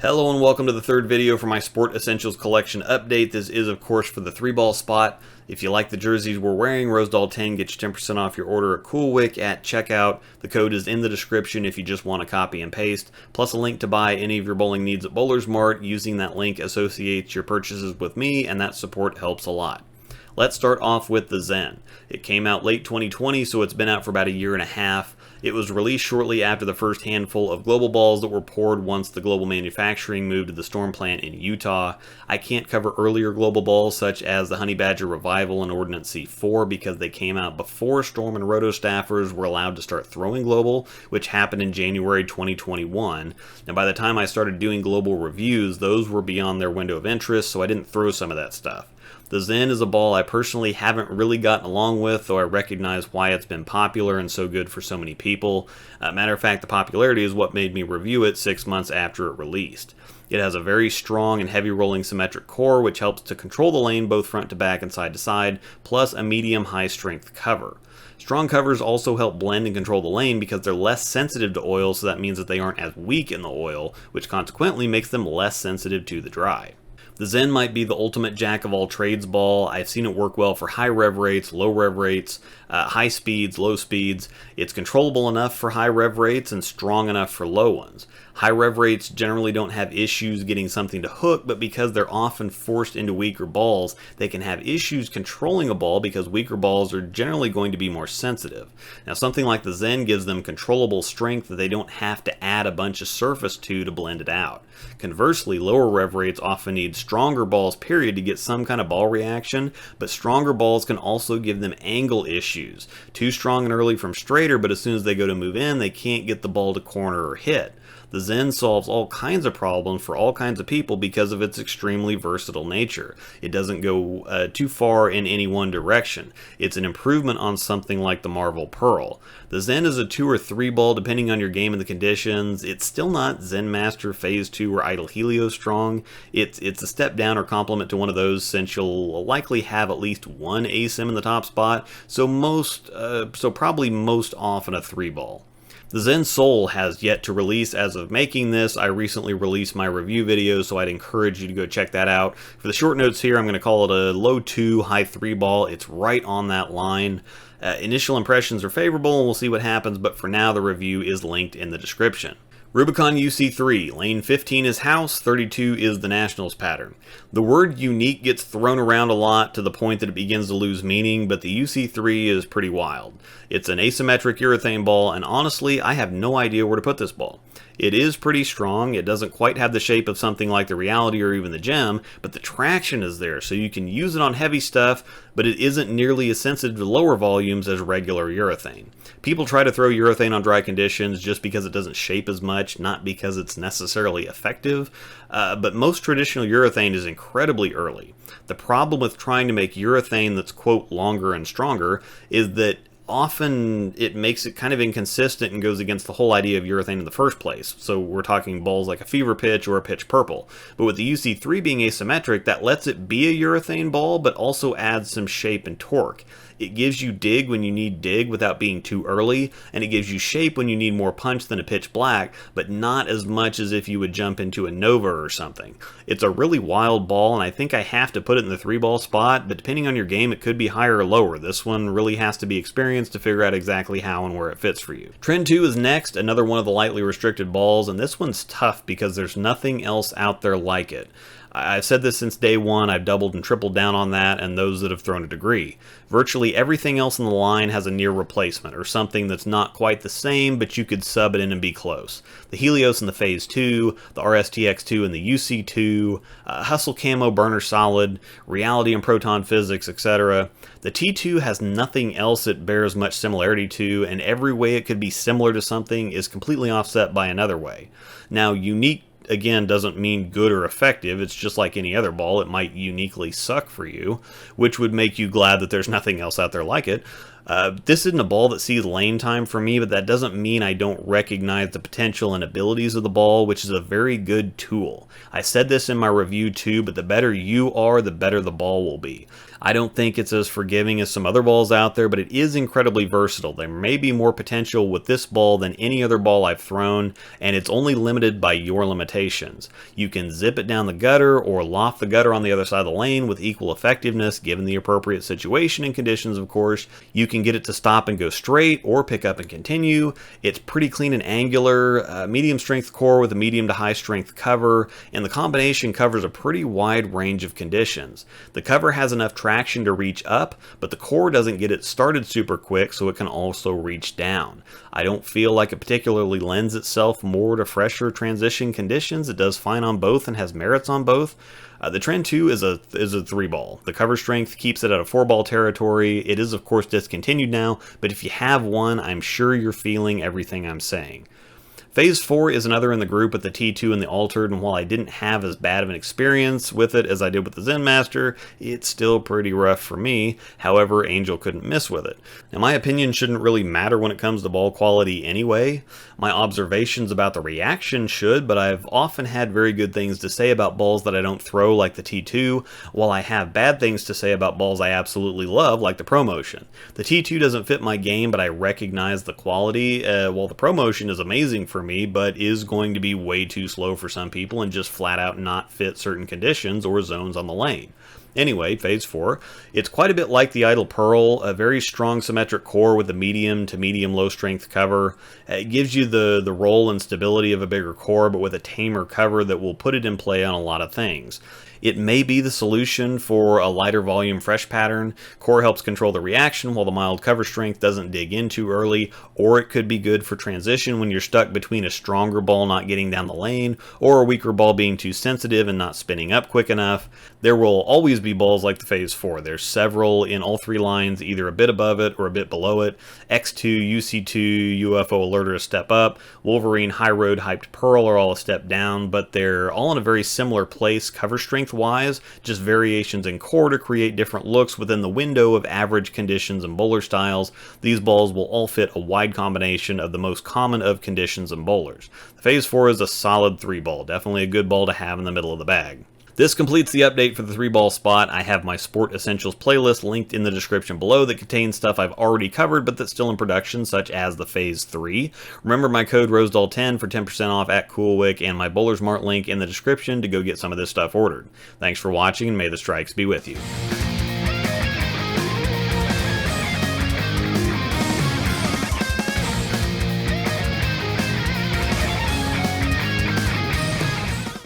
Hello and welcome to the third video for my Sport Essentials Collection update. This is of course for the 3-ball spot. If you like the jerseys we're wearing, Rosdahl 10 gets you 10% off your order at CoolWick at checkout. The code is in the description if you just want to copy and paste, plus a link to buy any of your bowling needs at Bowler's Mart. Using that link associates your purchases with me, and that support helps a lot. Let's start off with the Zen. It came out late 2020, so it's been out for about a year and a half. It was released shortly after the first handful of global balls that were poured once the global manufacturing moved to the Storm plant in Utah. I can't cover earlier global balls such as the Honey Badger Revival and Ordnance C4 because they came out before Storm and Roto staffers were allowed to start throwing global, which happened in January 2021. And by the time I started doing global reviews, those were beyond their window of interest, so I didn't throw some of that stuff. The Zen is a ball I personally haven't really gotten along with, though I recognize why it's been popular and so good for so many people. Matter of fact, the popularity is what made me review it 6 months after it released. It has a very strong and heavy rolling symmetric core, which helps to control the lane both front to back and side to side, plus a medium high strength cover. Strong covers also help blend and control the lane because they're less sensitive to oil, so that means that they aren't as weak in the oil, which consequently makes them less sensitive to the dry. The Zen might be the ultimate jack-of-all-trades ball. I've seen it work well for high rev rates, low rev rates, high speeds, low speeds. It's controllable enough for high rev rates and strong enough for low ones. High rev rates generally don't have issues getting something to hook, but because they're often forced into weaker balls, they can have issues controlling a ball because weaker balls are generally going to be more sensitive. Now, something like the Zen gives them controllable strength that they don't have to add a bunch of surface to blend it out. Conversely, lower rev rates often need stronger balls period to get some kind of ball reaction, but stronger balls can also give them angle issues. Too strong and early from straighter, but as soon as they go to move in, they can't get the ball to corner or hit. The Zen solves all kinds of problems for all kinds of people because of its extremely versatile nature. It doesn't go too far in any one direction. It's an improvement on something like the Marvel Pearl. The Zen is a 2 or 3 ball depending on your game and the conditions. It's still not Zen Master, Phase 2, or Idle Helio strong. It's a step down or complement to one of those since you'll likely have at least one ASIM in the top spot, so probably most often a 3 ball. The Zen Soul has yet to release as of making this. I recently released my review video, so I'd encourage you to go check that out. For the short notes here, I'm going to call it a low 2, high 3 ball. It's right on that line. Initial impressions are favorable, and we'll see what happens, but for now, the review is linked in the description. Rubicon UC3, lane 15 is house, 32 is the Nationals pattern. The word unique gets thrown around a lot to the point that it begins to lose meaning, but the UC3 is pretty wild. It's an asymmetric urethane ball, and honestly, I have no idea where to put this ball. It is pretty strong. It doesn't quite have the shape of something like the Reality or even the Gem, but the traction is there, so you can use it on heavy stuff, but it isn't nearly as sensitive to lower volumes as regular urethane. People try to throw urethane on dry conditions just because it doesn't shape as much, not because it's necessarily effective, but most traditional urethane is incredibly early. The problem with trying to make urethane that's, quote, longer and stronger is that often it makes it kind of inconsistent and goes against the whole idea of urethane in the first place. So we're talking balls like a Fever Pitch or a Pitch Purple. But with the UC3 being asymmetric, that lets it be a urethane ball, but also adds some shape and torque. It gives you dig when you need dig without being too early, and it gives you shape when you need more punch than a Pitch Black, but not as much as if you would jump into a Nova or something. It's a really wild ball, and I think I have to put it in the 3-ball spot, but depending on your game, it could be higher or lower. This one really has to be experienced to figure out exactly how and where it fits for you. Trend 2 is next, another one of the lightly restricted balls, and this one's tough because there's nothing else out there like it. I've said this since day one. I've doubled and tripled down on that, and those that have thrown a degree. Virtually everything else in the line has a near replacement, or something that's not quite the same, but you could sub it in and be close. The Helios and the Phase 2, the RSTX2 and the UC2, Hustle Camo Burner Solid, Reality and Proton Physics, etc. The T2 has nothing else it bears much similarity to, and every way it could be similar to something is completely offset by another way. Now, unique again doesn't mean good or effective. It's just like any other ball. It might uniquely suck for you, which would make you glad that there's nothing else out there like it. This isn't a ball that sees lane time for me, but that doesn't mean I don't recognize the potential and abilities of the ball, which is a very good tool. I said this in my review too, but the better you are, the better the ball will be. I don't think it's as forgiving as some other balls out there, but it is incredibly versatile. There may be more potential with this ball than any other ball I've thrown, and it's only limited by your limitations. You can zip it down the gutter or loft the gutter on the other side of the lane with equal effectiveness, given the appropriate situation and conditions, of course. You can get it to stop and go straight or pick up and continue. It's pretty clean and angular, medium strength core with a medium to high strength cover, and the combination covers a pretty wide range of conditions. The cover has enough traction to reach up, but the core doesn't get it started super quick, so it can also reach down. I don't feel like it particularly lends itself more to fresher transition conditions. It does fine on both and has merits on both. The Trend 2 is a 3-ball. The cover strength keeps it at a 4-ball territory. It is of course discontinued now, but if you have one, I'm sure you're feeling everything I'm saying. Phaze 4 is another in the group with the T2 and the Altered, and while I didn't have as bad of an experience with it as I did with the Zen Master, it's still pretty rough for me. However, Angel couldn't miss with it. Now, my opinion shouldn't really matter when it comes to ball quality anyway. My observations about the reaction should, but I've often had very good things to say about balls that I don't throw, like the T2, while I have bad things to say about balls I absolutely love, like the ProMotion. The T2 doesn't fit my game, but I recognize the quality, while the ProMotion is amazing for me, but is going to be way too slow for some people and just flat out not fit certain conditions or zones on the lane. Anyway, Phaze 4, it's quite a bit like the Idle Pearl, a very strong symmetric core with a medium to medium low strength cover. It gives you the roll and stability of a bigger core, but with a tamer cover that will put it in play on a lot of things. It may be the solution for a lighter volume fresh pattern. Core helps control the reaction while the mild cover strength doesn't dig in too early, or it could be good for transition when you're stuck between a stronger ball not getting down the lane or a weaker ball being too sensitive and not spinning up quick enough. There will always be balls like the Phaze 4. There's several in all three lines, either a bit above it or a bit below it. X2, UC2, UFO Alert are a step up. Wolverine, High Road, Hyped Pearl are all a step down, but they're all in a very similar place cover strength wise, just variations in core to create different looks within the window of average conditions and bowler styles. These balls will all fit a wide combination of the most common of conditions and bowlers. The Phaze 4 is a solid 3-ball, definitely a good ball to have in the middle of the bag. This completes the update for the 3-ball spot. I have my Sport Essentials playlist linked in the description below that contains stuff I've already covered but that's still in production, such as the Phaze 3. Remember my code Rosdahl10 for 10% off at CoolWick, and my Bowler's Mart link in the description to go get some of this stuff ordered. Thanks for watching, and may the strikes be with you.